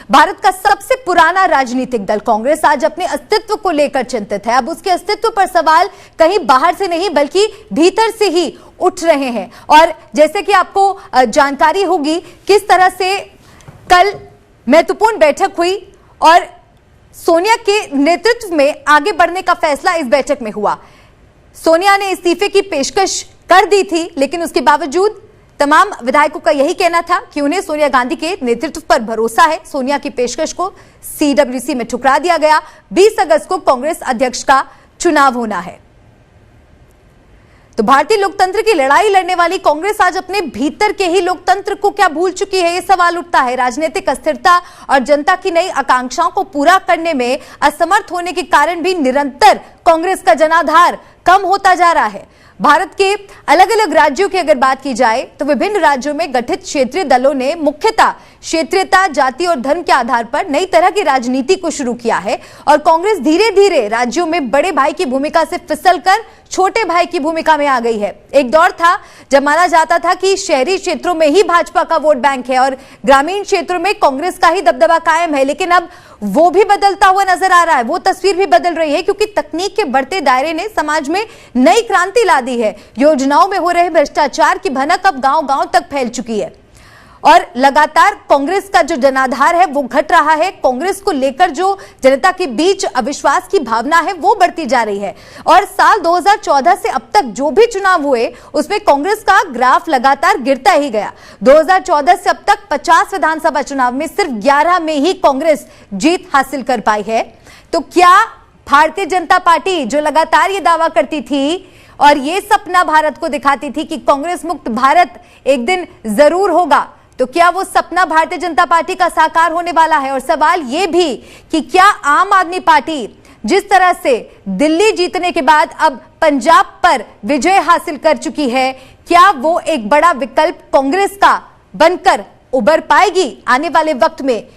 भारत का सबसे पुराना राजनीतिक दल कांग्रेस आज अपने अस्तित्व को लेकर चिंतित है। अब उसके अस्तित्व पर सवाल कहीं बाहर से नहीं बल्कि भीतर से ही उठ रहे हैं। और जैसे कि आपको जानकारी होगी किस तरह से कल महत्वपूर्ण बैठक हुई और सोनिया के नेतृत्व में आगे बढ़ने का फैसला इस बैठक में हुआ। सोनिया ने इस्तीफे की पेशकश कर दी थी, लेकिन उसके बावजूद तमाम विधायकों का यही कहना था कि उन्हें सोनिया गांधी के नेतृत्व पर भरोसा है। सोनिया की पेशकश को सीडब्ल्यूसी में ठुकरा दिया गया। 20 अगस्त को कांग्रेस अध्यक्ष का चुनाव होना है। तो भारतीय लोकतंत्र की लड़ाई लड़ने वाली कांग्रेस आज अपने भीतर के ही लोकतंत्र को क्या भूल चुकी है, यह सवाल उठता है। राजनीतिक अस्थिरता और जनता की नई आकांक्षाओं को पूरा करने में असमर्थ होने के कारण भी निरंतर कांग्रेस का जनाधार कम होता जा रहा है। भारत के अलग अलग राज्यों की अगर बात की जाए तो विभिन्न राज्यों में गठित क्षेत्रीय दलों ने मुख्यतः क्षेत्रीयता, जाति और धर्म के आधार पर नई तरह की राजनीति को शुरू किया है और कांग्रेस धीरे धीरे राज्यों में बड़े भाई की भूमिका से फिसलकर छोटे भाई की भूमिका में आ गई है। एक दौर था जब माना जाता था कि शहरी क्षेत्रों में ही भाजपा का वोट बैंक है और ग्रामीण क्षेत्रों में कांग्रेस का ही दबदबा कायम है, लेकिन अब वो भी बदलता हुआ नजर आ रहा है। वो तस्वीर भी बदल रही है क्योंकि तकनीक के बढ़ते दायरे ने समाज में नई क्रांति ला दी है। योजनाओं में हो रहे भ्रष्टाचार की भनक अब गांव-गांव तक फैल चुकी है और लगातार कांग्रेस का जो जनाधार है वो घट रहा है। कांग्रेस को लेकर जो जनता के बीच अविश्वास की भावना है वो बढ़ती जा रही है और साल 2014 से अब तक जो भी चुनाव हुए उसमें कांग्रेस का ग्राफ लगातार गिरता ही गया। 2014 से अब तक 50 विधानसभा चुनाव में सिर्फ 11 में ही कांग्रेस जीत हासिल कर पाई है। तो क्या भारतीय जनता पार्टी जो लगातार ये दावा करती थी और ये सपना भारत को दिखाती थी कि कांग्रेस मुक्त भारत एक दिन जरूर होगा, तो क्या वो सपना भारतीय जनता पार्टी का साकार होने वाला है? और सवाल ये भी कि क्या आम आदमी पार्टी जिस तरह से दिल्ली जीतने के बाद अब पंजाब पर विजय हासिल कर चुकी है, क्या वो एक बड़ा विकल्प कांग्रेस का बनकर उभर पाएगी आने वाले वक्त में?